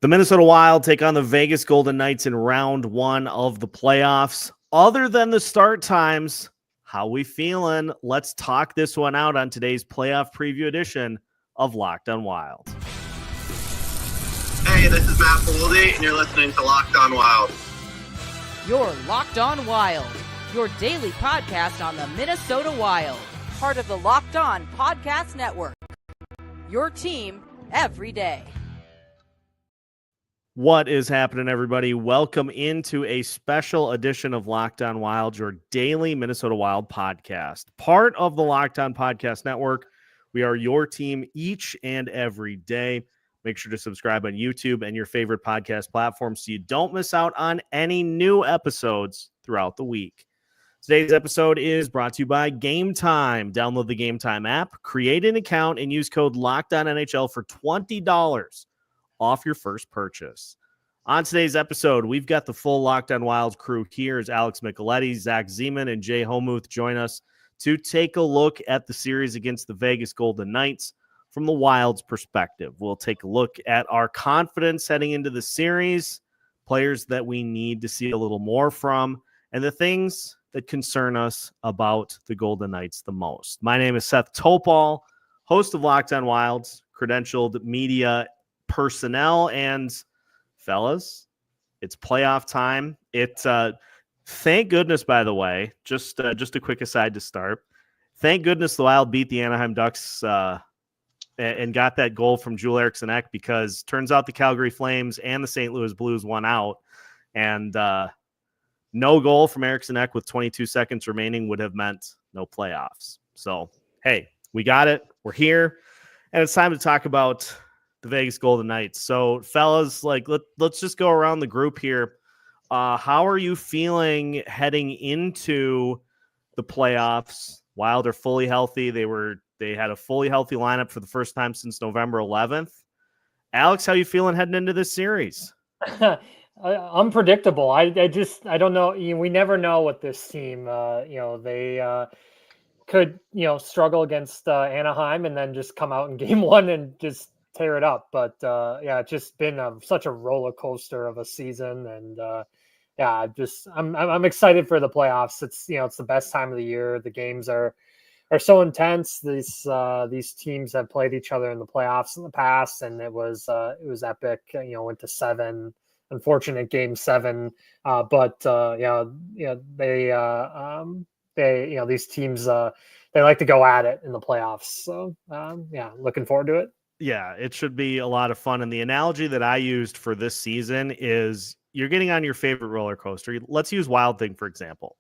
The Minnesota Wild take on the Vegas Golden Knights in round one of the playoffs. Other than the start times, how we feeling? Let's talk this one out on today's playoff preview edition of Locked on Wild. Hey, this is Matt Boldy, and you're listening to Locked on Wild. You're Locked on Wild, your daily podcast on the Minnesota Wild, part of the Locked on Podcast Network. Your team every day. What is happening, everybody? Welcome into a special edition of Locked on Wild, your daily Minnesota Wild podcast. Part of the Locked on Podcast Network. We are your team each and every day. Make sure to subscribe on YouTube and your favorite podcast platform so you don't miss out on any new episodes throughout the week. Today's episode is brought to you by Game Time. Download the Game Time app, create an account, and use code LOCKEDONNHL for $20 off your first purchase. On today's episode, we've got the full Locked on Wild crew here as Alex Micheletti, Zach Zeman, and Jay Homuth join us to take a look at the series against the Vegas Golden Knights from the Wild's perspective. We'll take a look at our confidence heading into the series, players that we need to see a little more from, and the things that concern us about the Golden Knights the most. My name is Seth Toupal, host of Locked on Wilds, credentialed media personnel, and fellas, it's playoff time. Thank goodness, by the way, just a quick aside to start. Thank goodness the Wild beat the Anaheim Ducks and got that goal from Joel Eriksson, because turns out the Calgary Flames and the St. Louis Blues won out, and no goal from Eriksson with 22 seconds remaining would have meant no playoffs. So, hey, we got it. We're here, and it's time to talk about the Vegas Golden Knights. So, fellas, let's just go around the group here. How are you feeling heading into the playoffs? Wild are fully healthy. They had a fully healthy lineup for the first time since November 11th. Alex, how you feeling heading into this series? Unpredictable. I don't know. We never know with this team. They could struggle against Anaheim and then just come out in game one and just tear it up. But it's just been such a roller coaster of a season, and I'm excited for the playoffs. It's the best time of the year. The games are so intense. These teams have played each other in the playoffs in the past, and it was epic. Went to 7. Unfortunate game 7, but these teams they like to go at it in the playoffs. So looking forward to it. Yeah, it should be a lot of fun. And the analogy that I used for this season is you're getting on your favorite roller coaster. Let's use Wild Thing, for example.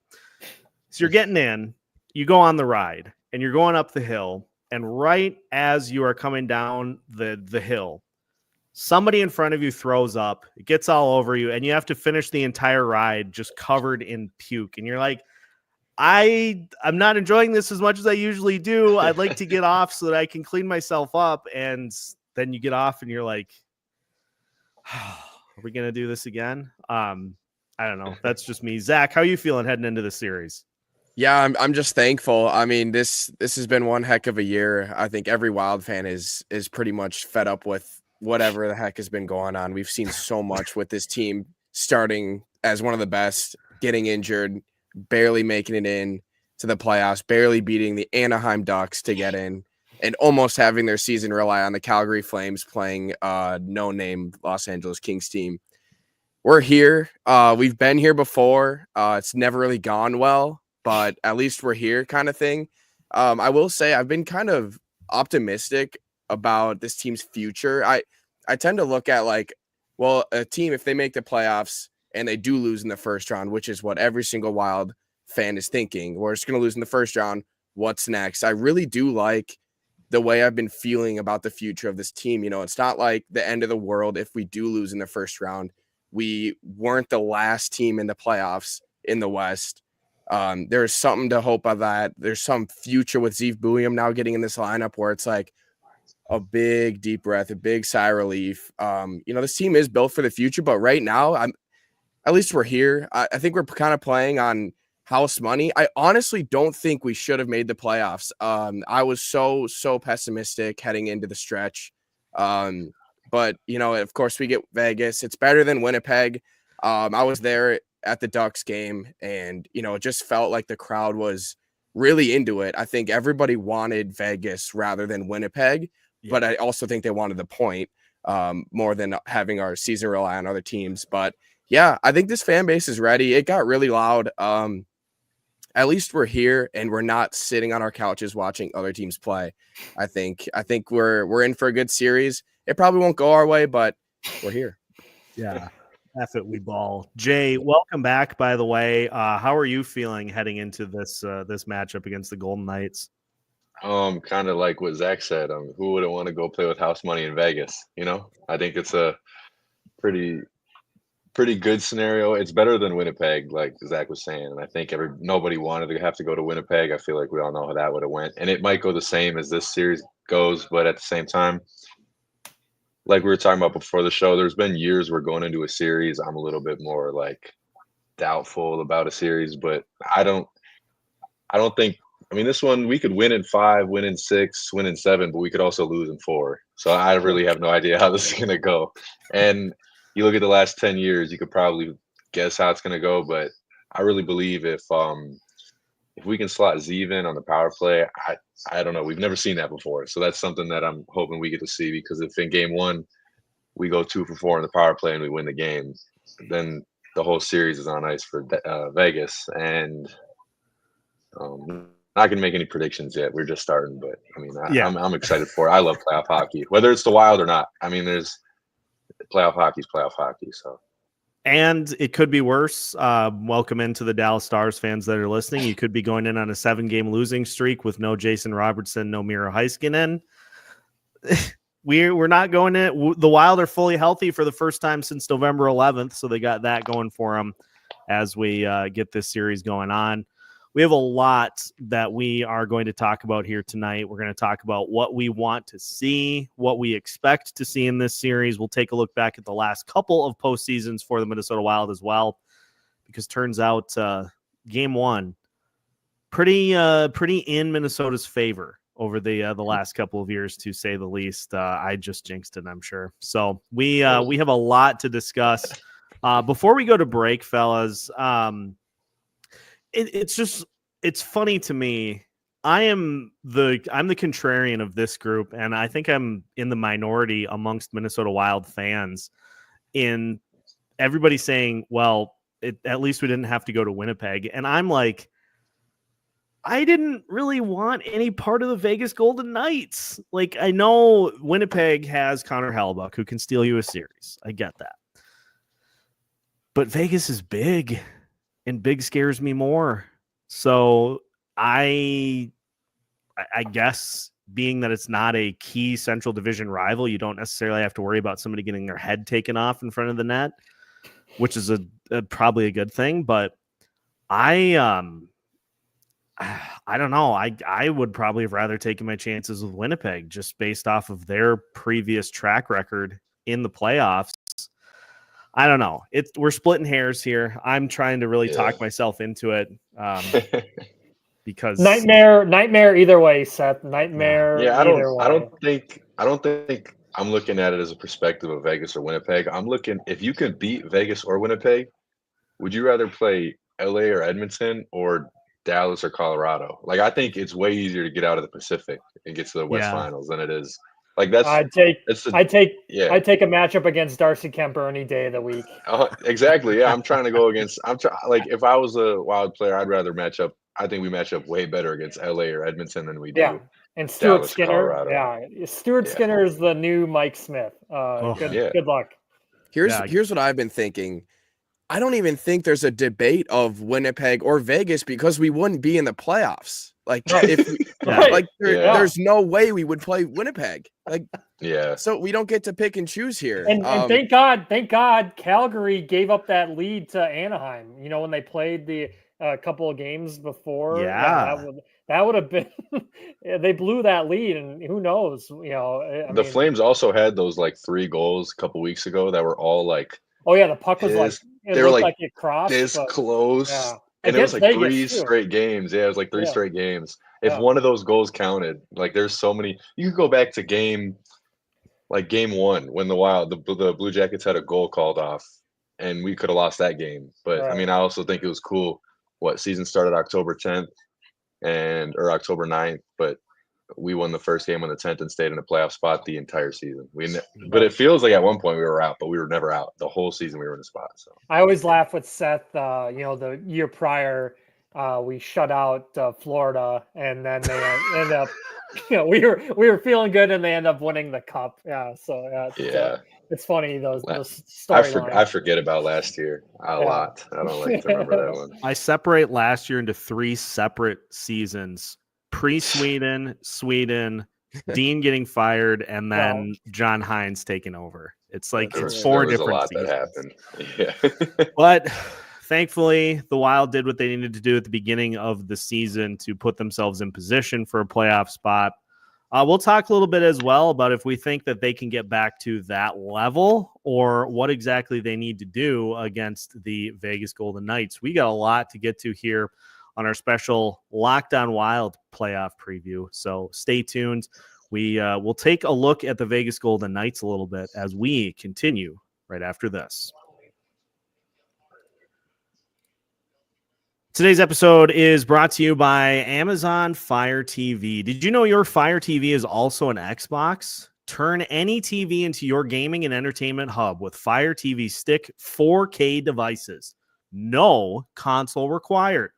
So you're getting in, you go on the ride, and you're going up the hill. And right as you are coming down the hill, somebody in front of you throws up, it gets all over you, and you have to finish the entire ride just covered in puke. And you're like, I'm not enjoying this as much as I usually do. I'd like to get off so that I can clean myself up. And then you get off and you're like, are we going to do this again? I don't know. That's just me. Zach, how are you feeling heading into the series? Yeah, I'm just thankful. I mean, this has been one heck of a year. I think every Wild fan is pretty much fed up with whatever the heck has been going on. We've seen so much with this team starting as one of the best, getting injured, barely making it in to the playoffs, barely beating the Anaheim Ducks to get in, and almost having their season rely on the Calgary Flames playing no-name Los Angeles Kings team. We're here. We've been here before. It's never really gone well, but at least we're here kind of thing. I will say I've been kind of optimistic about this team's future. I tend to look at a team, if they make the playoffs and they do lose in the first round, which is what every single Wild fan is thinking, we're just going to lose in the first round. What's next? I really do like the way I've been feeling about the future of this team. It's not like the end of the world if we do lose in the first round. We weren't the last team in the playoffs in the West. There's something to hope of that. There's some future with Zeev Buium now getting in this lineup where it's like a big deep breath, a big sigh of relief. This team is built for the future, but right now, at least we're here. I think we're kind of playing on house money. I honestly don't think we should have made the playoffs. I was so pessimistic heading into the stretch. but of course we get Vegas. It's better than Winnipeg. I was there at the Ducks game, and it just felt like the crowd was really into it. I think everybody wanted Vegas rather than Winnipeg, but I also think they wanted the point more than having our season rely on other teams. But yeah, I think this fan base is ready. It got really loud. At least we're here and we're not sitting on our couches watching other teams play. I think we're in for a good series. It probably won't go our way, but we're here. Yeah. F it, we ball. Jay, welcome back, by the way. How are you feeling heading into this matchup against the Golden Knights? Kind of like what Zach said. Who wouldn't want to go play with house money in Vegas? I think it's a pretty good scenario. It's better than Winnipeg, like Zach was saying. And I think nobody wanted to have to go to Winnipeg. I feel like we all know how that would have went. And it might go the same as this series goes, but at the same time, like we were talking about before the show, there's been years where going into a series, I'm a little bit more like doubtful about a series, but I don't think, this one we could win in 5, win in 6, win in 7, but we could also lose in 4. So I really have no idea how this is going to go. And you look at the last 10 years, you could probably guess how it's going to go, but I really believe if we can slot Zeev in on the power play, I don't know. We've never seen that before. So that's something that I'm hoping we get to see, because if in game 1 we go 2 for 4 in the power play and we win the game, then the whole series is on ice for Vegas. And not going to make any predictions yet. We're just starting, but I'm excited for it. I love playoff hockey, whether it's the Wild or not. There's playoff hockey is playoff hockey. So. And it could be worse. Welcome into the Dallas Stars fans that are listening. You could be going in on a 7-game losing streak with no Jason Robertson, no Miro Heiskanen. We're not going in. The Wild are fully healthy for the first time since November 11th, so they got that going for them as we get this series going on. We have a lot that we are going to talk about here tonight. We're going to talk about what we want to see, what we expect to see in this series. We'll take a look back at the last couple of postseasons for the Minnesota Wild as well, because turns out game 1 pretty in Minnesota's favor over the last couple of years, to say the least. I just jinxed it, I'm sure. So we have a lot to discuss. Before we go to break, fellas, it's funny to me. I'm the contrarian of this group, and I think I'm in the minority amongst Minnesota Wild fans in everybody saying, well, at least we didn't have to go to Winnipeg. And I'm like, I didn't really want any part of the Vegas Golden Knights. Like, I know Winnipeg has Connor Hellebuyck, who can steal you a series. I get that. But Vegas is big. And big scares me more. So I guess, being that it's not a key Central Division rival, you don't necessarily have to worry about somebody getting their head taken off in front of the net, which is probably a good thing. But I don't know. I would probably have rather taken my chances with Winnipeg, just based off of their previous track record in the playoffs. I don't know. We're splitting hairs here. I'm trying to really talk myself into it, because nightmare either way, Seth. Nightmare. Yeah, I don't way. think I'm looking at it as a perspective of Vegas or Winnipeg. I'm looking, if you can beat Vegas or Winnipeg, would you rather play LA or Edmonton or Dallas or Colorado? Like, I think it's way easier to get out of the Pacific and get to the West Finals than it is. Like, I'd take a matchup against Darcy Kemper any day of the week. Exactly. Yeah, I'm trying to go against. Like, if I was a Wild player, I'd rather match up. I think we match up way better against LA or Edmonton than we do. Yeah, and Stuart Dallas, Skinner. Colorado. Yeah, Stuart Skinner is the new Mike Smith. Good luck. Here's what I've been thinking. I don't even think there's a debate of Winnipeg or Vegas, because we wouldn't be in the playoffs. Like, there's no way we would play Winnipeg. Like, so we don't get to pick and choose here. And thank God, Calgary gave up that lead to Anaheim. When they played the couple of games before. That would have been. They blew that lead, and who knows? The Flames also had those like 3 goals a couple weeks ago that were all like. Oh yeah, the puck was like they were like it crossed this close. Yeah. And it was like Vegas 3 straight games. Yeah, it was like 3 straight games. If one of those goals counted, like, there's so many. You could go back to game like game 1 when the Blue Jackets had a goal called off, and we could have lost that game. But I mean, I also think it was cool. Season started October 10th or October 9th, but we won the first game on the 10th and stayed in a playoff spot the entire season. But it feels like at one point we were out, but we were never out. The whole season we were in a spot. So I always laugh with Seth. The year prior, we shut out Florida, and then they end up. We were feeling good, and they end up winning the cup. Yeah, so it's funny those storylines. I forget about last year a lot. I don't like to remember that one. I separate last year into 3 separate seasons: pre-Sweden, Sweden, Dean getting fired, and then John Hynes taking over. It's like it's 4 different seasons. That happened. Yeah. But thankfully, the Wild did what they needed to do at the beginning of the season to put themselves in position for a playoff spot. We'll talk a little bit as well about if we think that they can get back to that level or what exactly they need to do against the Vegas Golden Knights. We got a lot to get to here on our special Locked On Wild playoff preview. So stay tuned. We'll take a look at the Vegas Golden Knights a little bit as we continue right after this. Today's episode is brought to you by Amazon Fire TV. Did you know your Fire TV is also an Xbox? Turn any TV into your gaming and entertainment hub with Fire TV Stick 4K devices. No console required.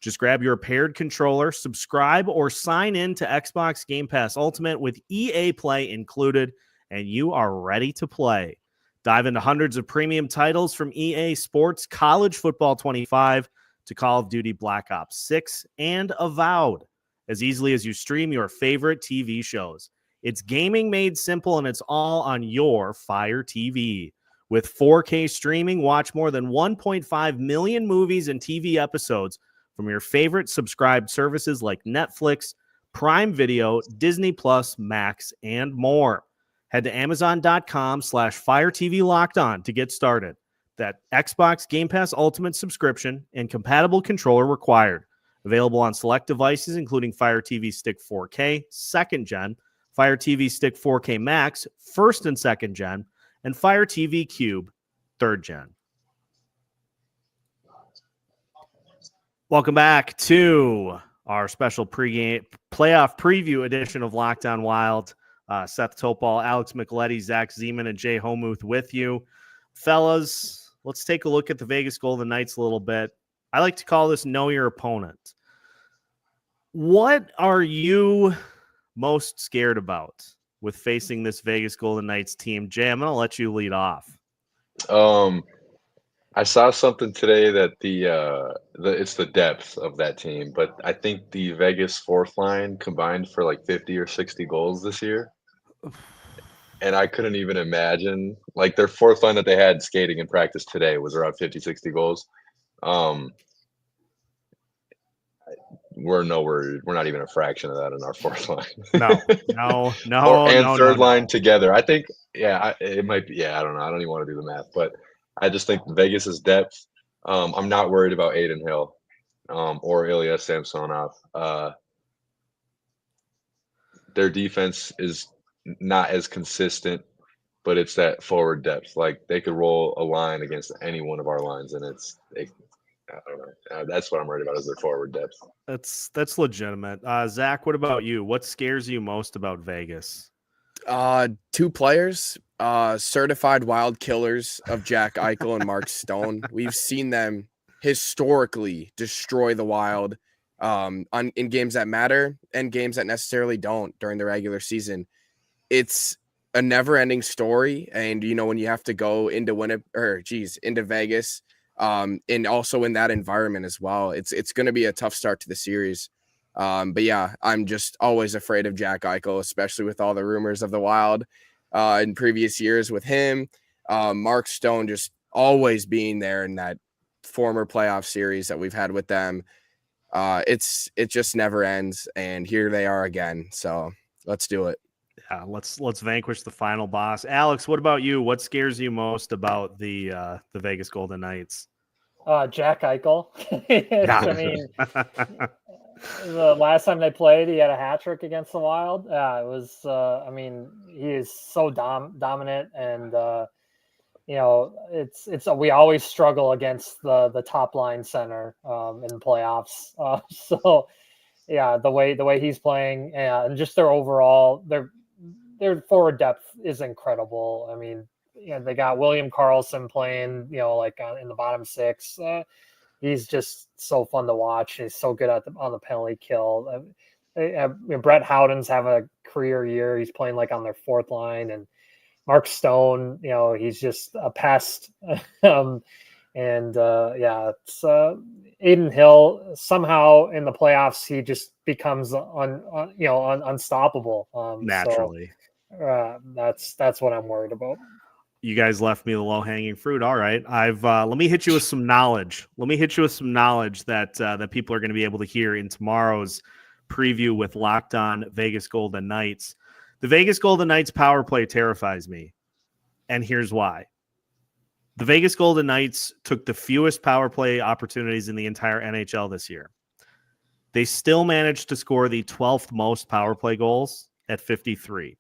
Just grab your paired controller, subscribe, or sign in to Xbox Game Pass Ultimate with EA Play included, and you are ready to play. Dive into hundreds of premium titles from EA Sports, College Football 25, to Call of Duty Black Ops 6 and Avowed as easily as you stream your favorite TV shows. It's gaming made simple, and it's all on your Fire TV. With 4K streaming, watch more than 1.5 million movies and TV episodes from your favorite subscribed services like Netflix, Prime Video, Disney Plus, Max, and more. Head to Amazon.com/Fire TV Locked On to get started. That Xbox Game Pass Ultimate subscription and compatible controller required. Available on select devices, including Fire TV Stick 4K, 2nd Gen, Fire TV Stick 4K Max, 1st and 2nd Gen, and Fire TV Cube, 3rd Gen. Welcome back to our special pregame playoff preview edition of Locked On Wild. Seth Toupal, Alex Micheletti, Zach Zeman, and Jay Homuth with you. Fellas, let's take a look at the Vegas Golden Knights a little bit. I like to call this Know Your Opponent. What are you most scared about with facing this Vegas Golden Knights team? Jay, I'm going to let you lead off. I saw something today that it's the depth of that team, but I think the Vegas fourth line combined for like 50 or 60 goals this year. And I couldn't even imagine, like, their fourth line that they had skating in practice today was around 50, 60 goals. We're not even a fraction of that in our fourth line. No. Third line together. I think, it might be. I don't know. I don't even want to do the math, but I just think Vegas's depth. I'm not worried about Adin Hill or Ilya Samsonov. Their defense is not as consistent, but it's that forward depth. Like, they could roll a line against any one of our lines, and I don't know. That's what I'm worried about, is their forward depth. That's legitimate. Zach, what about you? What scares you most about Vegas? 2 players, certified wild killers of Jack Eichel and Mark Stone. We've seen them historically destroy the Wild in games that matter and games that necessarily don't during the regular season. It's a never-ending story, and when you have to go into into Vegas, and also in that environment as well, it's going to be a tough start to the series. But yeah, I'm just always afraid of Jack Eichel, especially with all the rumors of the Wild in previous years with him. Mark Stone just always being there in that former playoff series that we've had with them. It just never ends, and here they are again. So let's do it. Yeah, let's vanquish the final boss. Alex, what about you? What scares you most about the Vegas Golden Knights? Jack Eichel. I mean, the last time they played, he had a hat trick against the Wild. Yeah, it was. I mean, he is so dominant, and it's we always struggle against the top line center in playoffs. So yeah, the way he's playing, and just their overall their forward depth is incredible. I mean, they got William Karlsson playing, like in the bottom six. He's just so fun to watch. He's so good on the penalty kill. Brett Howden's having a career year. He's playing like on their fourth line, and Mark Stone, he's just a pest. It's Aiden Hill. Somehow in the playoffs, he just becomes unstoppable. Naturally. So, that's what I'm worried about. You guys left me the low-hanging fruit. All right. Let me hit you with some knowledge. That people are going to be able to hear in tomorrow's preview with Locked On Vegas Golden Knights. The Vegas Golden Knights power play terrifies me, and here's why. The Vegas Golden Knights took the fewest power play opportunities in the entire NHL this year. They still managed to score the 12th most power play goals at 53.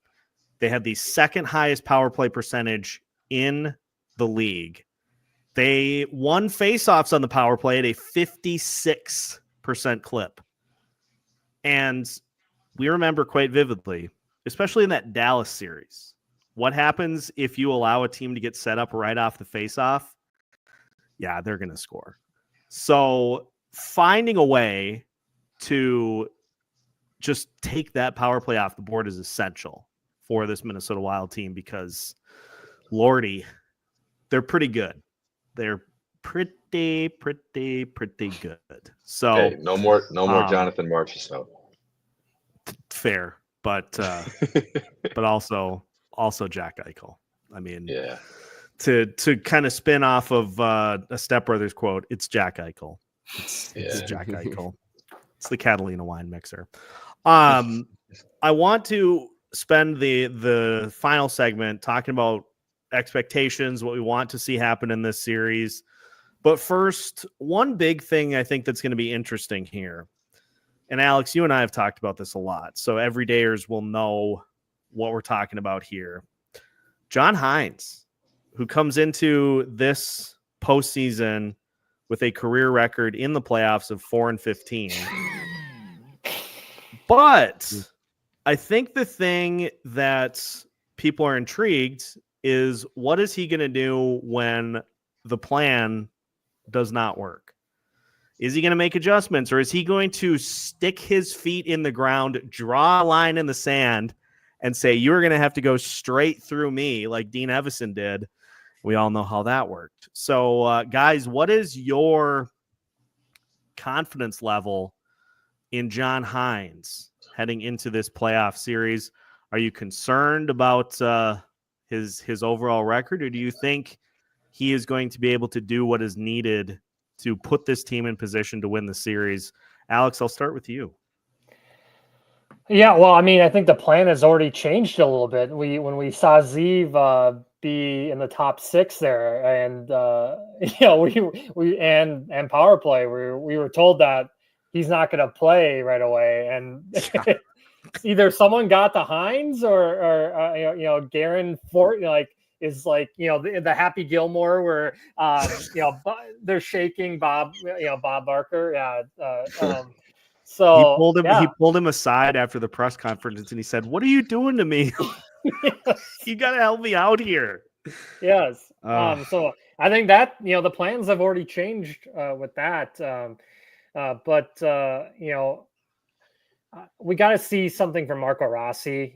They had the second highest power play percentage in the league. They won faceoffs on the power play at a 56% clip. And we remember quite vividly, especially in that Dallas series, what happens if you allow a team to get set up right off the faceoff? Yeah, they're going to score. So finding a way to just take that power play off the board is essential for this Minnesota Wild team because, Lordy, they're pretty good. They're pretty good. So hey, no more Jonathan Marchessault. Fair, but also Jack Eichel. I mean, yeah. To kind of spin off of a Step Brothers quote, it's Jack Eichel. It's Jack Eichel. It's the Catalina wine mixer. I want to spend the final segment talking about expectations, what we want to see happen in this series. But first, one big thing I think that's going to be interesting here, and Alex, you and I have talked about this a lot, so everydayers will know what we're talking about here. John Hynes, who comes into this postseason with a career record in the playoffs of 4-15. But I think the thing that people are intrigued is, what is he going to do when the plan does not work? Is he going to make adjustments, or is he going to stick his feet in the ground, draw a line in the sand, and say, you're going to have to go straight through me like Dean Evison did? We all know how that worked. So, guys, what is your confidence level in John Hynes heading into this playoff series? Are you concerned about his overall record, or do you think he is going to be able to do what is needed to put this team in position to win the series? Alex, I'll start with you. Yeah, well, I mean, I think the plan has already changed a little bit. When we saw Zeev be in the top six there, and we and power play, we were told that he's not going to play right away, and either someone got to Hynes or Guerin is the Happy Gilmore where they're shaking Bob Barker. So he pulled him aside after the press conference and he said, "What are you doing to me? You got to help me out here." Yes. So I think that the plans have already changed with that. But we got to see something from Marco Rossi.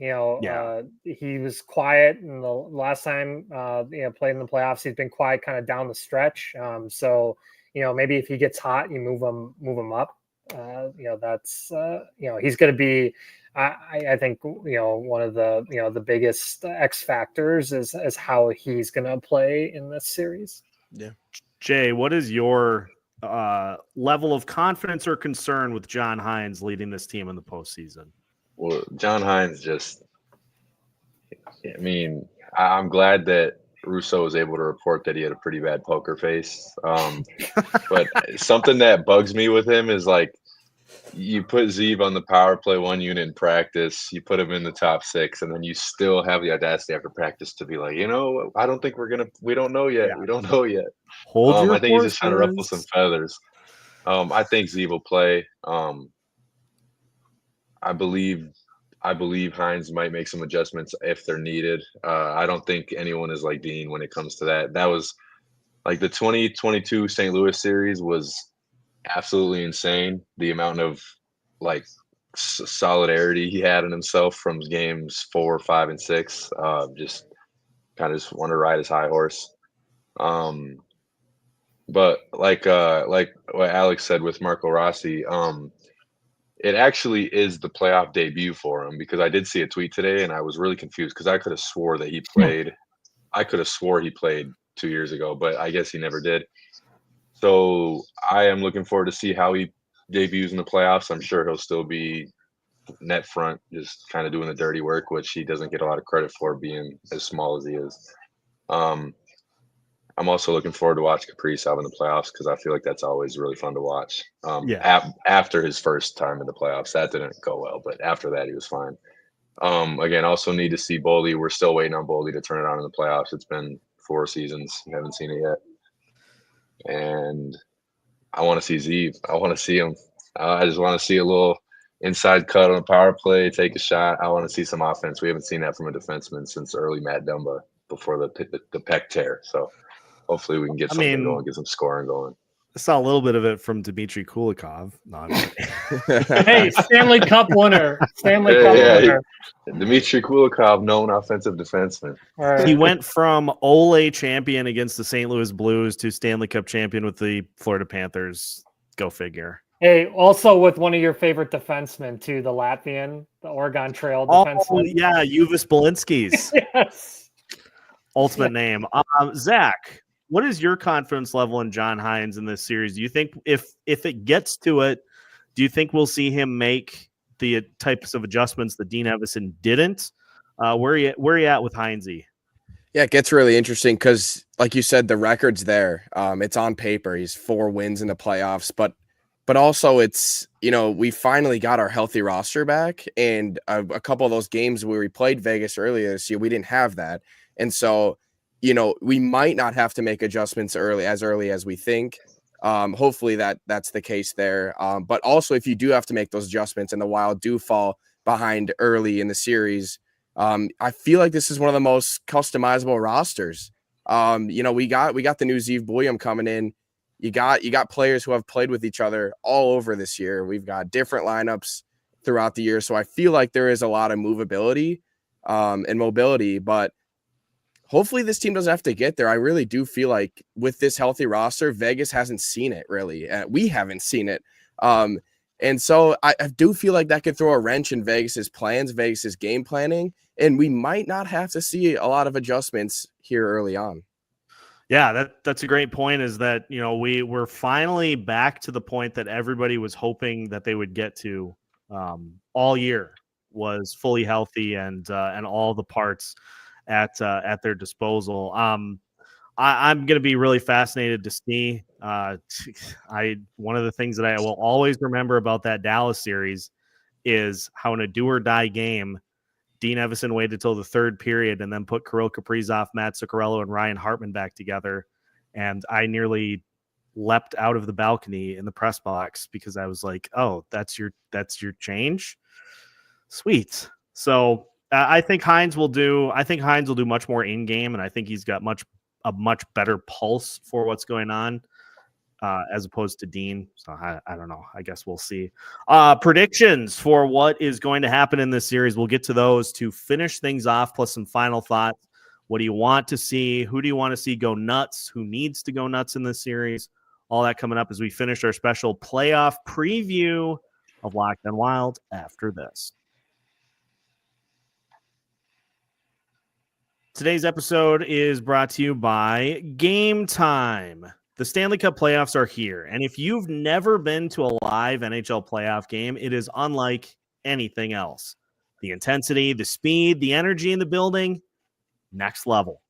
He was quiet in the last time played in the playoffs. He's been quiet kind of down the stretch. So maybe if he gets hot, you move him up. That's he's going to be. I think one of the biggest X factors is how he's going to play in this series. Yeah, Jay, what is your level of confidence or concern with John Hynes leading this team in the postseason? Well, John Hynes I'm glad that Russo was able to report that he had a pretty bad poker face. But something that bugs me with him is you put Zeev on the power play 1 unit in practice, you put him in the top 6, and then you still have the audacity after practice to be like, I don't think we don't know yet. Yeah. We don't know yet. Hold your I think he's just trying to ruffle some horses. feathers. I think Zeev will play. I believe Hynes might make some adjustments if they're needed. I don't think anyone is like Dean when it comes to that. That was like the 2022 St. Louis series was absolutely insane. The amount of like solidarity he had in himself from games 4, 5, and 6. Just kind of just want to ride his high horse. But like what Alex said with Marco Rossi, it actually is the playoff debut for him, because I did see a tweet today and I was really confused because I could have swore that he played. I could have swore he played 2 years ago, but I guess he never did. So I am looking forward to see how he debuts in the playoffs. I'm sure he'll still be net front, just kind of doing the dirty work, which he doesn't get a lot of credit for being as small as he is. I'm also looking forward to watch Kaprizov in the playoffs because I feel like that's always really fun to watch. After his first time in the playoffs, that didn't go well, but after that, he was fine. Again, also need to see Boldy. We're still waiting on Boldy to turn it on in the playoffs. It's been 4 seasons. We haven't seen it yet. And I want to see Zeev. I want to see him. I just want to see a little inside cut on a power play, take a shot. I want to see some offense. We haven't seen that from a defenseman since early Matt Dumba before the pec tear. So hopefully we can get something going, get some scoring going. I saw a little bit of it from Dmitry Kulikov. No, hey, Stanley Cup winner. Winner. Dmitry Kulikov, known offensive defenseman. Right. He went from Ole champion against the St. Louis Blues to Stanley Cup champion with the Florida Panthers. Go figure. Hey, also with one of your favorite defensemen too, the Latvian, the Oregon Trail defenseman. Oh, yeah, Juvis Bolinskis. Yes. Ultimate name. Zach, what is your confidence level in John Hynes in this series? Do you think if it gets to it, do you think we'll see him make the types of adjustments that Dean Evason didn't? Where are you at with Hynesi? Yeah, it gets really interesting because, like you said, the record's there. It's on paper. He's 4 wins in the playoffs, but also it's, we finally got our healthy roster back, and a couple of those games where we played Vegas earlier this year, we didn't have that. And so, we might not have to make adjustments early as we think. Hopefully that's the case there. But also, if you do have to make those adjustments and the Wild do fall behind early in the series, I feel like this is one of the most customizable rosters. We got the new Zeev Buium coming in. You got players who have played with each other all over this year. We've got different lineups throughout the year. So I feel like there is a lot of movability and mobility, but hopefully this team doesn't have to get there. I really do feel like with this healthy roster, Vegas hasn't seen it really. We haven't seen it. And so I do feel like that could throw a wrench in Vegas's plans, Vegas's game planning, and we might not have to see a lot of adjustments here early on. Yeah, that's a great point, is that, we're finally back to the point that everybody was hoping that they would get to all year, was fully healthy and all the parts at their disposal. I'm going to be really fascinated to see. One of the things that I will always remember about that Dallas series is how in a do or die game, Dean Evason waited till the 3rd period and then put Kirill Kaprizov, Matt Zuccarello, and Ryan Hartman back together. And I nearly leapt out of the balcony in the press box because I was like, "Oh, that's your change, sweet." So I think Hynes will do much more in game, and I think he's got a much better pulse for what's going on. As opposed to Dean. So I don't know. I guess we'll see. Predictions for what is going to happen in this series. We'll get to those to finish things off, plus some final thoughts. What do you want to see? Who do you want to see go nuts? Who needs to go nuts in this series? All that coming up as we finish our special playoff preview of Locked On Wild after this. Today's episode is brought to you by Game Time. The Stanley Cup playoffs are here, and if you've never been to a live NHL playoff game, it is unlike anything else. The intensity, the speed, the energy in the building, next level.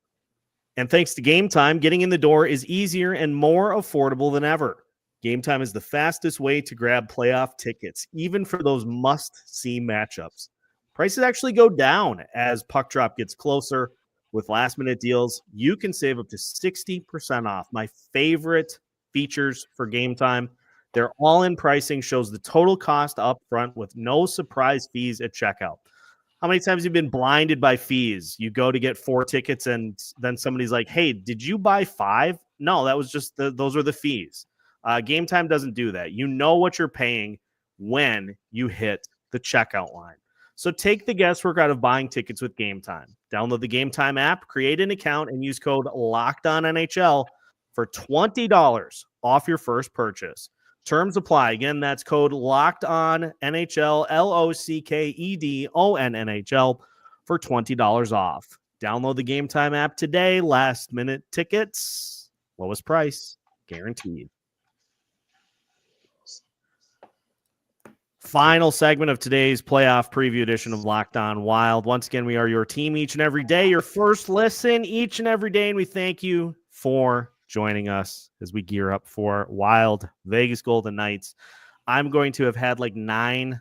And thanks to Game Time, getting in the door is easier and more affordable than ever. Game Time is the fastest way to grab playoff tickets, even for those must-see matchups. Prices actually go down as puck drop gets closer. With last-minute deals, you can save up to 60% off. My favorite features for Game Time, their all-in pricing shows the total cost up front with no surprise fees at checkout. How many times have you been blinded by fees? You go to get 4 tickets and then somebody's like, hey, did you buy 5? No, that was just those are the fees. Game Time doesn't do that. You know what you're paying when you hit the checkout line. So take the guesswork out of buying tickets with Game Time. Download the Game Time app, create an account, and use code LOCKEDONNHL for $20 off your first purchase. Terms apply. Again, that's code LOCKEDONNHL, LOCKEDONNHL for $20 off. Download the Game Time app today. Last minute tickets, lowest price, guaranteed. Final segment of today's playoff preview edition of Locked On Wild. Once again, we are your team each and every day, your first listen each and every day, and we thank you for joining us as we gear up for Wild Vegas Golden Knights. I'm going to have had like 9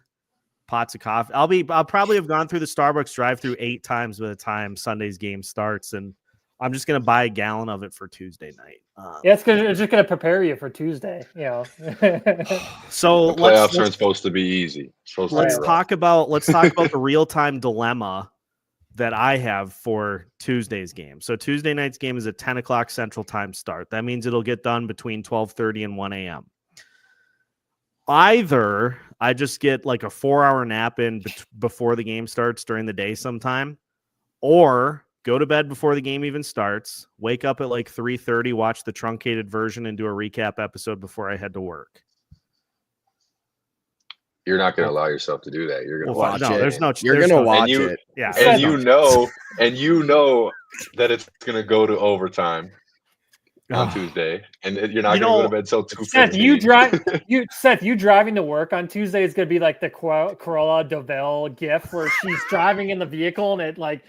pots of coffee. I'll probably have gone through the Starbucks drive-through 8 times by the time Sunday's game starts, and I'm just going to buy a gallon of it for Tuesday night. Yeah, it's just going to prepare you for Tuesday. The So playoffs aren't supposed to be easy. Let's talk about the real-time dilemma that I have for Tuesday's game. So Tuesday night's game is a 10 o'clock Central Time start. That means it'll get done between 12:30 and 1 a.m. Either I just get like a 4-hour nap in before the game starts during the day sometime, or go to bed before the game even starts, wake up at like 3:30, watch the truncated version, and do a recap episode before I head to work. You're not going to allow yourself to do that. You're going to watch it. You're going to watch it. Yeah. And you know that it's going to go to overtime on Tuesday, and you're not going to go to bed till 2:15. Seth, you driving to work on Tuesday is going to be like the Corolla Deville gif where she's driving in the vehicle and it like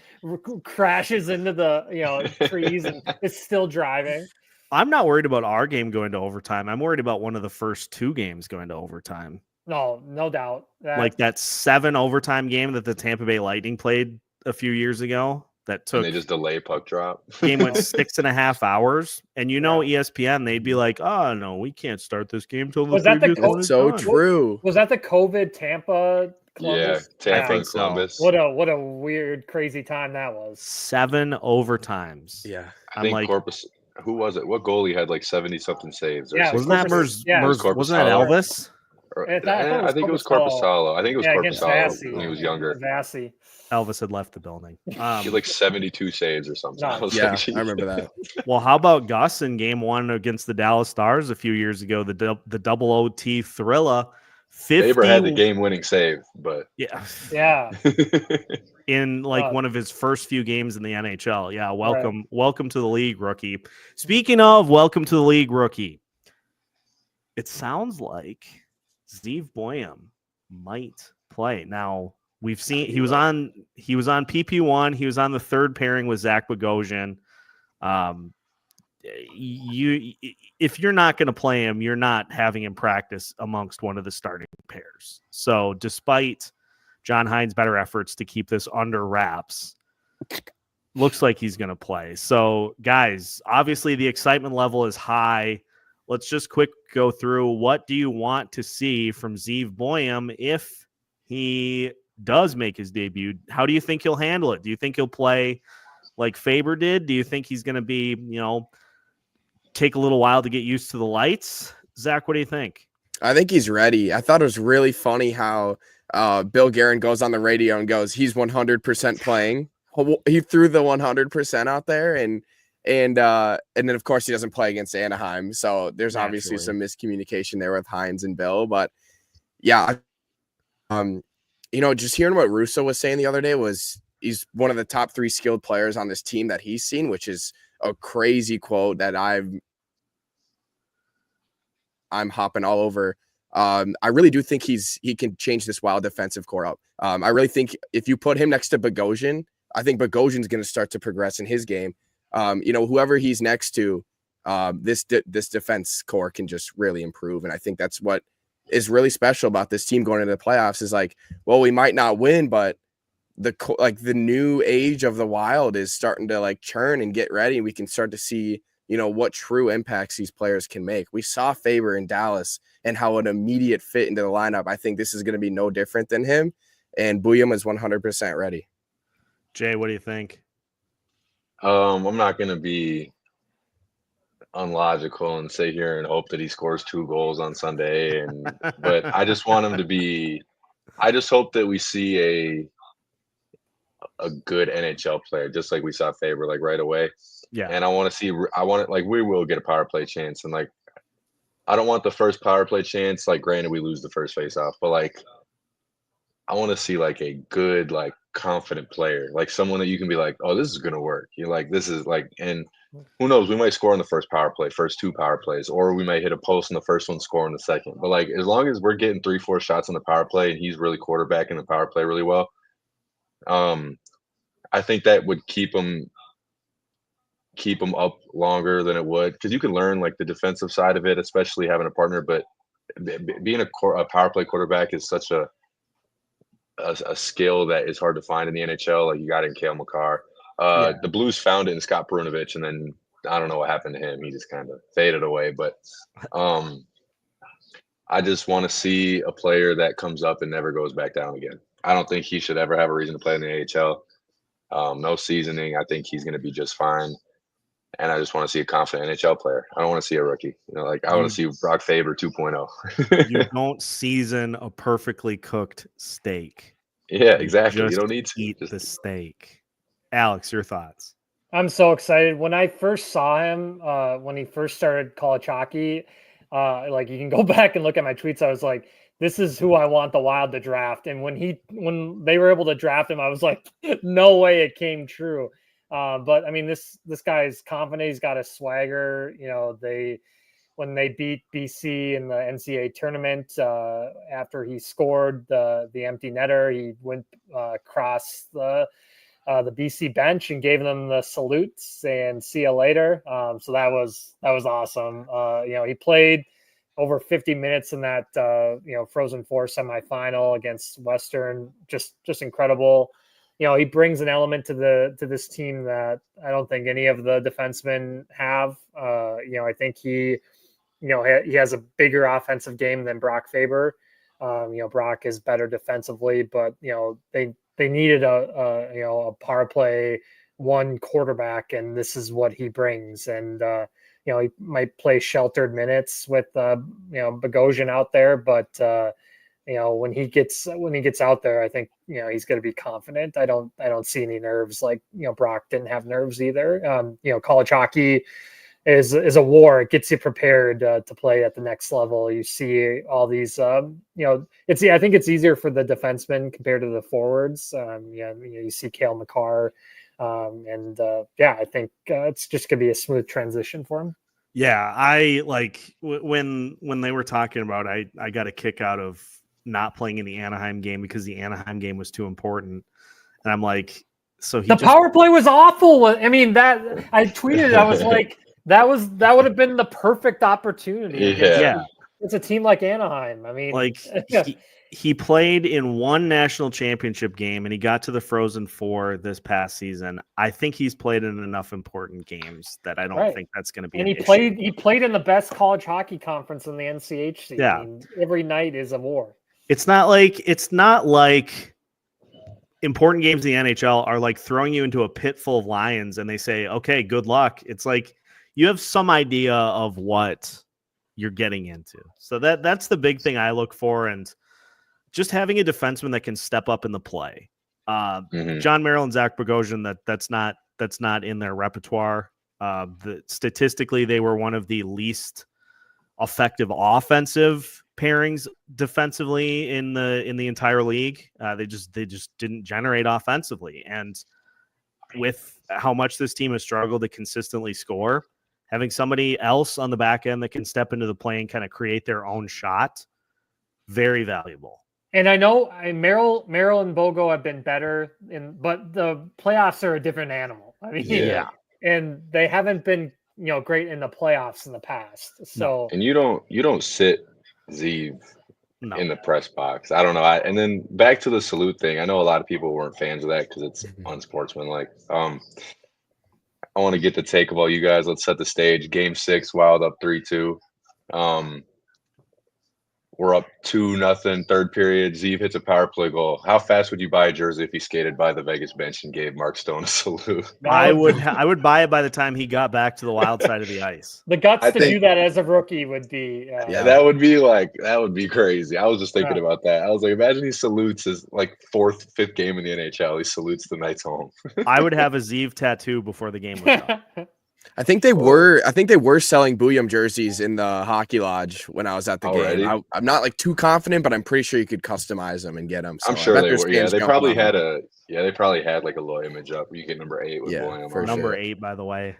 crashes into the trees and it's still driving. I'm not worried about our game going to overtime. I'm worried about one of the first 2 games going to overtime. No doubt. Like that 7 overtime game that the Tampa Bay Lightning played a few years ago. That took. And they just delay puck drop. Game went 6.5 hours, and ESPN, they'd be like, "Oh no, we can't start this game till the." Was that That's so true? Was that the COVID Tampa? Yeah, Columbus? Tampa and Columbus. So. What a weird, crazy time that was. 7 overtimes. Yeah, I think Corpus. Who was it? What goalie had like 70-something saves? Yeah, wasn't that Wasn't that Elvis? I think it was Corpusalo. I think it was Corpusalo when he was younger. Vassy. Elvis had left the building. He had like 72 saves or something. I remember that. Well, how about Gus in Game 1 against the Dallas Stars a few years ago? The double OT thriller. Faber had the game-winning save, but yeah, in like one of his first few games in the NHL. Yeah, welcome to the league, rookie. Speaking of welcome to the league, rookie, it sounds like Zeev Buium might play. Now we've seen he was on PP1. He was on the 3rd pairing with Zach Bogosian. If you're not going to play him, you're not having him practice amongst one of the starting pairs. So despite John Hynes' better efforts to keep this under wraps, looks like he's going to play. So guys, obviously the excitement level is high. Let's just quick go through, what do you want to see from Zeev Buium if he does make his debut? How do you think he'll handle it? Do you think he'll play like Faber did? Do you think he's going to be, take a little while to get used to the lights? Zach, what do you think? I think he's ready. I thought it was really funny how Bill Guerin goes on the radio and goes, he's 100% playing. He threw the 100% out there, and then of course he doesn't play against Anaheim. So there's obviously some miscommunication there with Hynes and Bill. But yeah, just hearing what Russo was saying the other day was he's one of the top 3 skilled players on this team that he's seen, which is a crazy quote that I'm hopping all over. I really do think he can change this Wild defensive core up. I really think if you put him next to Bogosian, I think Bogosian's going to start to progress in his game. Whoever he's next to, this defense core can just really improve. And I think that's what is really special about this team going into the playoffs is like, well, we might not win, but the new age of the Wild is starting to like churn and get ready. We can start to see, what true impacts these players can make. We saw Faber in Dallas and how an immediate fit into the lineup. I think this is going to be no different than him. And Buium is 100% ready. Jay, what do you think? I'm not going to be unlogical and sit here and hope that he scores 2 goals on Sunday. But I just want him to be. I just hope that we see a good NHL player, just like we saw Faber like right away. Yeah. And I want it like we will get a power play chance, and like I don't want the first power play chance. Like granted, we lose the first face off, but like I want to see like a good, like confident player, like someone that you can be like, oh, this is gonna work. You're like, this is like, and who knows, we might score on the first power play, first 2 power plays, or we might hit a post in the first one, score in the second. But like as long as we're getting 3-4 shots on the power play and he's really quarterbacking the power play really well, I think that would keep him up longer than it would, because you can learn like the defensive side of it, especially having a partner. But being a power play quarterback is such a skill that is hard to find in the NHL. Like you got it in Cale Makar. The Blues found it in Scott Perunovich, and then I don't know what happened to him. He just kind of faded away. But I just want to see a player that comes up and never goes back down again. I don't think he should ever have a reason to play in the AHL. No seasoning. I think he's going to be just fine. And I just want to see a confident NHL player. I don't want to see a rookie. I want to see Brock Faber 2.0. You don't season a perfectly cooked steak. Yeah, exactly. You don't need to eat the steak. Alex, your thoughts? I'm so excited. When I first saw him, when he first started college hockey, like you can go back and look at my tweets. I was like, this is who I want the Wild to draft. And when they were able to draft him, I was like, no way it came true. But I mean, this guy's confident. He's got a swagger. When they beat BC in the NCAA tournament, after he scored the empty netter, he went across the BC bench and gave them the salutes and see you later. So that was awesome. He played over 50 minutes in that Frozen Four semifinal against Western. Just incredible. He brings an element to this team that I don't think any of the defensemen have. I think he has a bigger offensive game than Brock Faber. Brock is better defensively, but they needed a power play one quarterback, and this is what he brings. And he might play sheltered minutes with Bogosian out there, but when he gets out there, I think he's going to be confident. I don't see any nerves. Like Brock didn't have nerves either. College hockey is a war. It gets you prepared to play at the next level. You see all these. I think it's easier for the defensemen compared to the forwards. You see Cale Makar, I think it's just going to be a smooth transition for him. Yeah, I like when they were talking about. I got a kick out of not playing in the Anaheim game because the Anaheim game was too important. And I'm like, so power play was awful. I mean, that I tweeted, I was like, that would have been the perfect opportunity. Yeah. It's a team like Anaheim. I mean, like he played in one national championship game and he got to the Frozen Four this past season. I think he's played in enough important games that I don't think that's going to be. And he played in the best college hockey conference in the NCHC. Yeah. I mean, every night is a war. It's not like important games in the NHL are like throwing you into a pit full of lions and they say, okay, good luck. It's like you have some idea of what you're getting into. So that's the big thing I look for. And just having a defenseman that can step up in the play. John Merrill and Zach Bogosian, that's not in their repertoire. Statistically, they were one of the least effective offensive pairings defensively in the entire league. They just didn't generate offensively. And with how much this team has struggled to consistently score, having somebody else on the back end that can step into the play and kind of create their own shot, very valuable. And I know Merrill and Bogo have been better, but the playoffs are a different animal. I mean, and they haven't been great in the playoffs in the past. So And you don't sit Zeev No. in the press box. I don't know. And then back to the salute thing. I know a lot of people weren't fans of that because it's unsportsmanlike. I want to get the take of all you guys. Let's set the stage. Game 6, Wild up 3-2. We're up 2-0, third period. Zeev hits a power play goal. How fast would you buy a jersey if he skated by the Vegas bench and gave Mark Stone a salute? I would buy it by the time he got back to the Wild side of the ice. The guts to do that as a rookie would be. Yeah, that would be crazy. I was just thinking about that. I was like, imagine he salutes his like 4th, 5th game in the NHL. He salutes the Knights home. I would have a Zeev tattoo before the game was done. I think they were selling Buium jerseys in the hockey lodge when I was at the game. I'm not like too confident, but I'm pretty sure you could customize them and get them. So I'm sure they were. Yeah, they probably had like a low image up. You get number 8 with Buium. For number 8, by the way.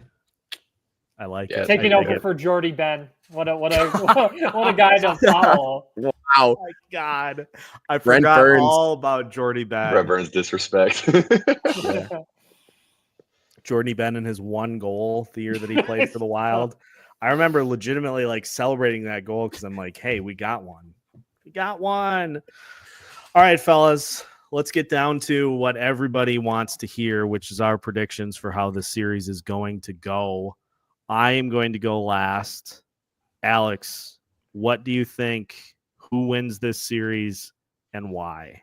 I like it. Taking over for Jordy Ben. What a guy to follow. Wow. Oh my God. I forgot all about Jordy Ben. Brett Burns disrespect. Jordy Ben and his 1 goal the year that he played for the Wild. I remember legitimately like celebrating that goal because I'm like, hey, we got one. We got one. All right, fellas, let's get down to what everybody wants to hear, which is our predictions for how the series is going to go. I am going to go last. Alex, what do you think? Who wins this series and why?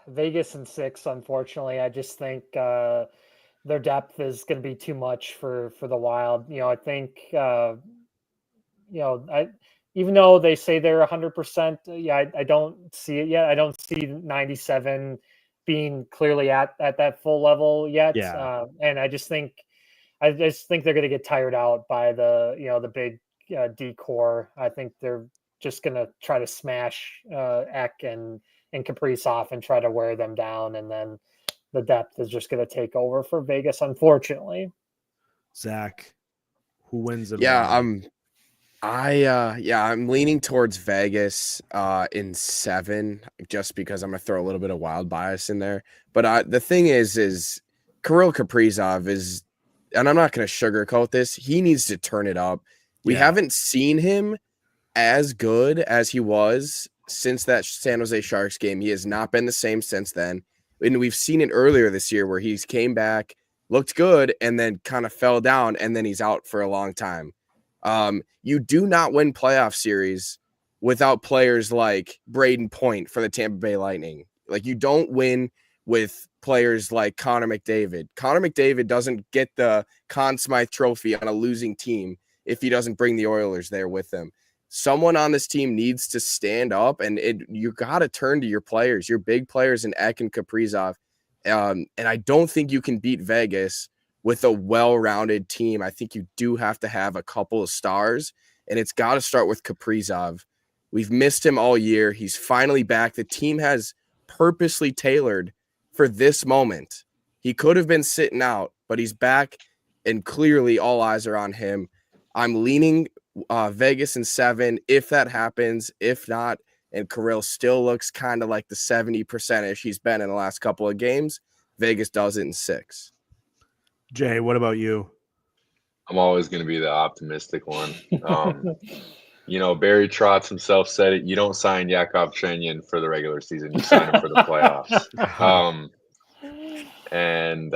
Vegas in 6, unfortunately. I just think their depth is going to be too much for the Wild. I think, even though they say they're 100%, I don't see it yet. I don't see 97 being clearly at that full level yet. Yeah. And I just think they're going to get tired out by the big D core. I think they're just going to try to smash Ek and Kaprizov and try to wear them down. And then the depth is just going to take over for Vegas, unfortunately. Zach, who wins it? Yeah, I'm leaning towards Vegas in 7, just because I'm gonna throw a little bit of Wild bias in there. But the thing is Kirill Kaprizov is, and I'm not gonna sugarcoat this, he needs to turn it up. We haven't seen him as good as he was since that San Jose Sharks game. He has not been the same since then. And we've seen it earlier this year where he's came back, looked good, and then kind of fell down, and then he's out for a long time. You do not win playoff series without players like Braden Point for the Tampa Bay Lightning. Like, you don't win with players like Connor McDavid. Connor McDavid doesn't get the Conn Smythe Trophy on a losing team if he doesn't bring the Oilers there with him. Someone on this team needs to stand up, and you got to turn to your players, your big players in Ek and Kaprizov. And I don't think you can beat Vegas with a well-rounded team. I think you do have to have a couple of stars, and it's got to start with Kaprizov. We've missed him all year. He's finally back. The team has purposely tailored for this moment. He could have been sitting out, but he's back, and clearly all eyes are on him. I'm leaning Vegas in 7 if that happens. If not, and Kirill still looks kind of like the 70%ish he's been in the last couple of games, Vegas does it in 6. Jay, what about you? I'm always going to be the optimistic one. Barry Trotz himself said it. You don't sign Yakov Trenyan for the regular season. You sign him for the playoffs. And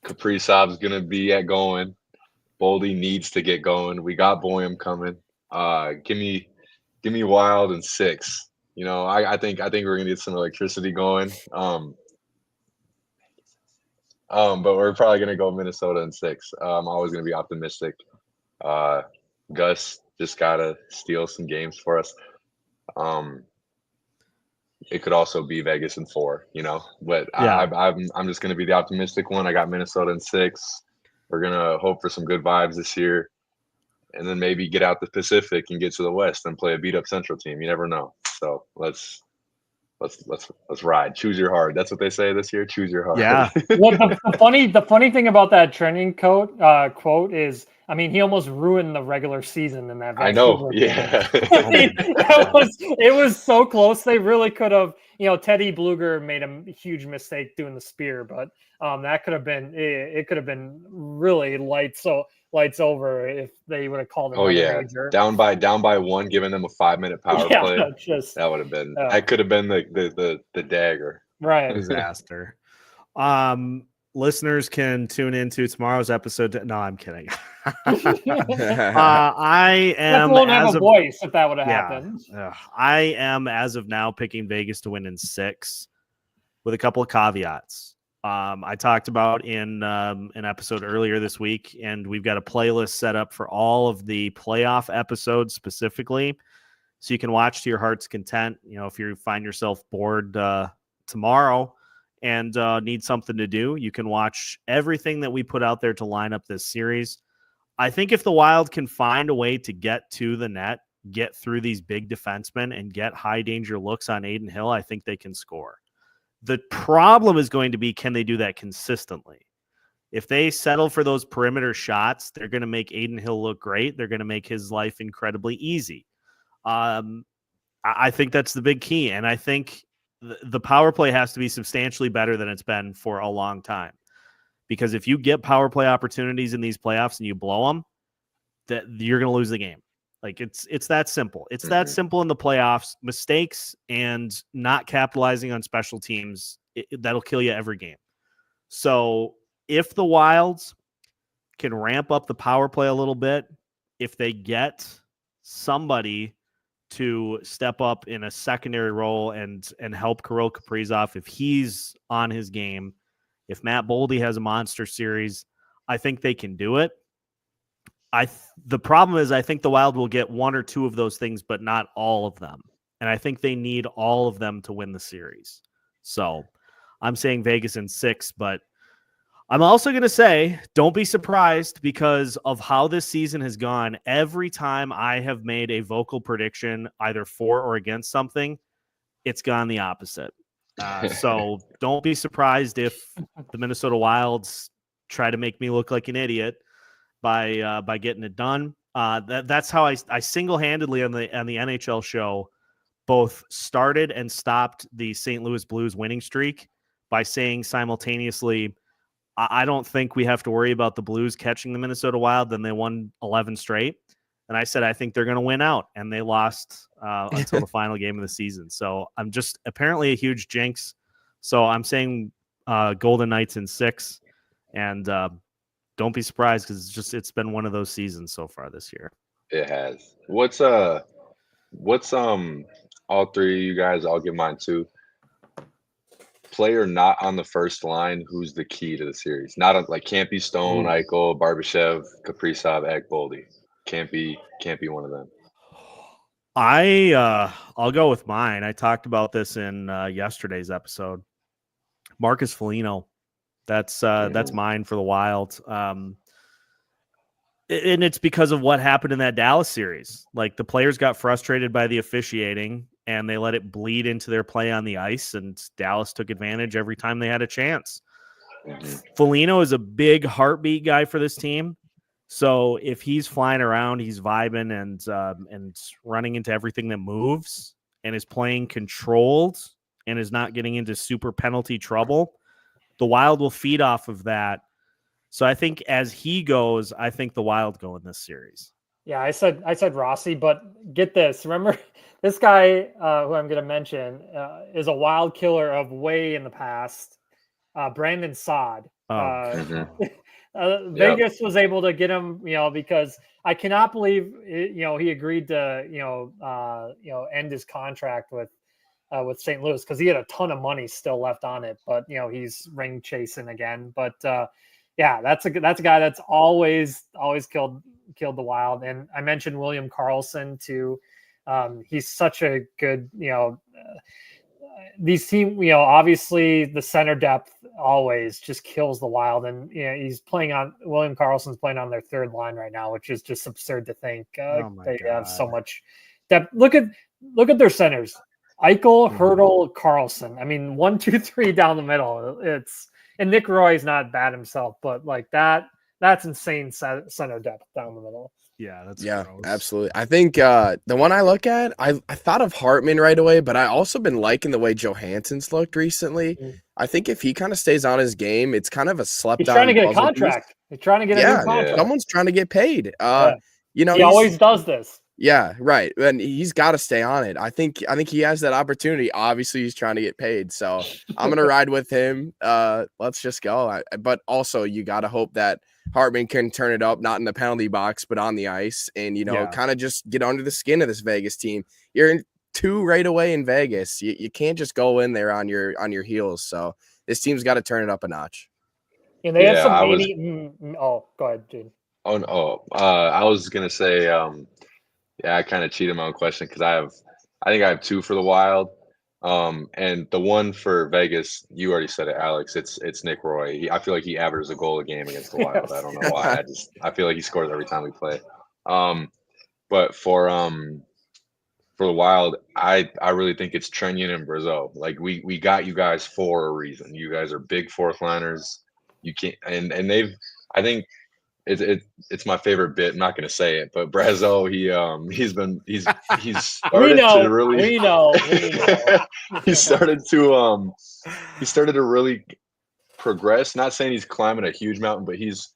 Kaprizov's going to be going. Boldy needs to get going. We got Buium coming. Give me Wild in 6. I think we're gonna get some electricity going. But we're probably gonna go Minnesota in 6. I'm always gonna be optimistic. Gus just gotta steal some games for us. It could also be Vegas in 4. But I'm just gonna be the optimistic one. I got Minnesota in 6. We're going to hope for some good vibes this year, and then maybe get out the Pacific and get to the West and play a beat up Central team. You never know. So let's ride. Choose your heart. That's what they say this year. Choose your heart. Yeah. Well, the funny thing about that trending quote is I mean, he almost ruined the regular season in that. I know. Yeah. I mean, it was so close. They really could have, Teddy Bluger made a huge mistake doing the spear, but that could have been, it could have been really lights over if they would have called Oh yeah. major. Down by one, giving them a 5-minute power play. That would have been, that could have been the dagger. Right. Disaster. Listeners can tune into tomorrow's episode. No, I'm kidding. I am won't have a voice if that would have happened. I am, as of now, picking Vegas to win in 6 with a couple of caveats. I talked about in an episode earlier this week, and we've got a playlist set up for all of the playoff episodes specifically, so you can watch to your heart's content. If you find yourself bored tomorrow and need something to do, you can watch everything that we put out there to line up this series. I think if the Wild can find a way to get to the net, get through these big defensemen, and get high danger looks on Adin Hill, I think they can score. The problem is going to be, can they do that consistently? If they settle for those perimeter shots, they're going to make Adin Hill look great. They're going to make his life incredibly easy. I think that's the big key. And I think the power play has to be substantially better than it's been for a long time. Because if you get power play opportunities in these playoffs and you blow them, that you're going to lose the game. Like it's that simple. It's that simple in the playoffs. Mistakes and not capitalizing on special teams, that'll kill you every game. So if the Wilds can ramp up the power play a little bit, if they get somebody to step up in a secondary role and help Kirill Kaprizov if he's on his game, if Matt Boldy has a monster series, I think they can do it. The problem is I think the Wild will get 1 or 2 of those things, but not all of them. And I think they need all of them to win the series. So I'm saying Vegas in 6, but I'm also going to say, don't be surprised because of how this season has gone. Every time I have made a vocal prediction, either for or against something, it's gone the opposite. So don't be surprised if the Minnesota Wilds try to make me look like an idiot by getting it done. That's how I single-handedly on the NHL show both started and stopped the St. Louis Blues winning streak by saying simultaneously, I don't think we have to worry about the Blues catching the Minnesota Wild. Then they won 11 straight. And I said, I think they're going to win out. And they lost until the final game of the season. So I'm just apparently a huge jinx. So I'm saying Golden Knights in 6. And don't be surprised because it's been one of those seasons so far this year. It has. What's all three of you guys, I'll give mine too. Player not on the first line, who's the key to the series? Can't be Stone, Eichel, Barbashev, Kaprizov, Boldy. Can't be one of them. I'll go with mine. I talked about this in yesterday's episode. Marcus Foligno. That's mine for the Wild. And it's because of what happened in that Dallas series. Like the players got frustrated by the officiating and they let it bleed into their play on the ice, and Dallas took advantage every time they had a chance. Foligno is a big heartbeat guy for this team. So if he's flying around, he's vibing and running into everything that moves and is playing controlled and is not getting into super penalty trouble, the Wild will feed off of that. So I think as he goes, I think the Wild go in this series. Yeah, I said Rossi, but get this. Remember, this guy who I'm going to mention is a Wild killer of way in the past. Brandon Saad. Vegas was able to get him, because I cannot believe he agreed to end his contract with St. Louis because he had a ton of money still left on it, but he's ring chasing again. But that's a guy that's always killed the Wild. And I mentioned William Karlsson too. He's such a good these team, obviously the center depth always just kills the Wild, and William Karlsson's playing on their third line right now, which is just absurd to think. They have so much depth. Look at their centers: Eichel, Hertl, Karlsson. I mean, 1, 2, 3 down the middle. And Nick Roy's not bad himself, but like that that's insane center depth down the middle. Yeah, that's Yeah, gross. absolutely. I think the one I look at, I thought of Hartman right away, but I also been liking the way Johansson's looked recently. Mhm. I think if he kind of stays on his game, it's kind of a slept He's on trying to get a puzzle piece. contract. He's trying to get a Yeah, new contract. someone's trying to get paid. Yeah. You know, He always does this. Yeah, right. And he's got to stay on it. I think he has that opportunity. Obviously, he's trying to get paid. So I'm gonna ride with him. Let's just go. But also, you got to hope that Hartman can turn it up, not in the penalty box, but on the ice, and kind of just get under the skin of this Vegas team. You're in 2 right away in Vegas. You can't just go in there on your heels. So this team's got to turn it up a notch. And they have some. go ahead, Gene. I was gonna say, I kind of cheated my own question because I think I have 2 for the Wild. And the one for Vegas, you already said it, Alex. It's Nick Roy. I feel like he averages a goal a game against the Wild. I don't know why. I feel like he scores every time we play. But for the Wild, I really think it's Trenyon and Brazeau. Like we got you guys for a reason. You guys are big fourth liners. You can't and I think it's my favorite bit. I'm not going to say it, but Brazeau, he's started to really. We know. he started to really progress. Not saying he's climbing a huge mountain, but he's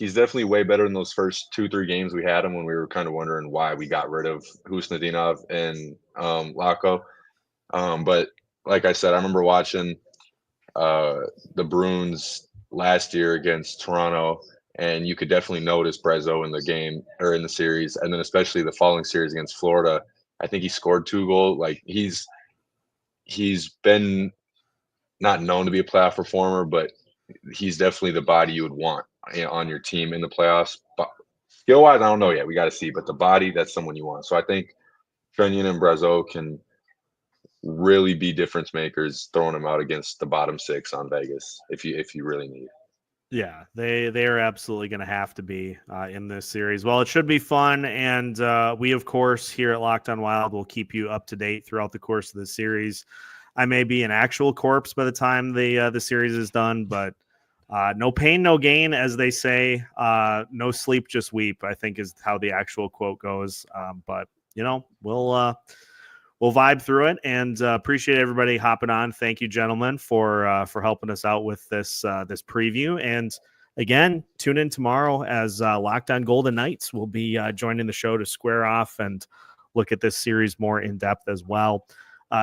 definitely way better than those first 2-3 games we had him when we were kind of wondering why we got rid of Husnudinov and Lako. But like I said, I remember watching the Bruins last year against Toronto. And you could definitely notice Brazeau in the game or in the series, and then especially the following series against Florida. I think he scored 2 goals. Like he's been not known to be a playoff performer, but he's definitely the body you would want on your team in the playoffs. But skill-wise, I don't know yet. We got to see. But the body, that's someone you want. So I think Trenyon and Brazeau can really be difference makers, throwing them out against the bottom 6 on Vegas if you really need. Yeah, they are absolutely going to have to be in this series. Well, it should be fun, and we, of course, here at Locked On Wild will keep you up to date throughout the course of the series. I may be an actual corpse by the time the series is done, but no pain, no gain, as they say. No sleep, just weep, I think is how the actual quote goes. But, we'll vibe through it, and appreciate everybody hopping on. Thank you, gentlemen, for helping us out with this preview. And again, tune in tomorrow as Locked On Golden Knights will be joining the show to square off and look at this series more in depth as well.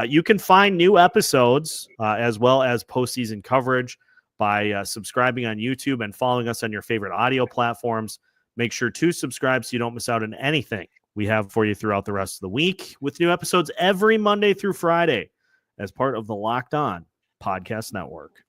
You can find new episodes as well as postseason coverage by subscribing on YouTube and following us on your favorite audio platforms. Make sure to subscribe so you don't miss out on anything we have for you throughout the rest of the week, with new episodes every Monday through Friday as part of the Locked On Podcast Network.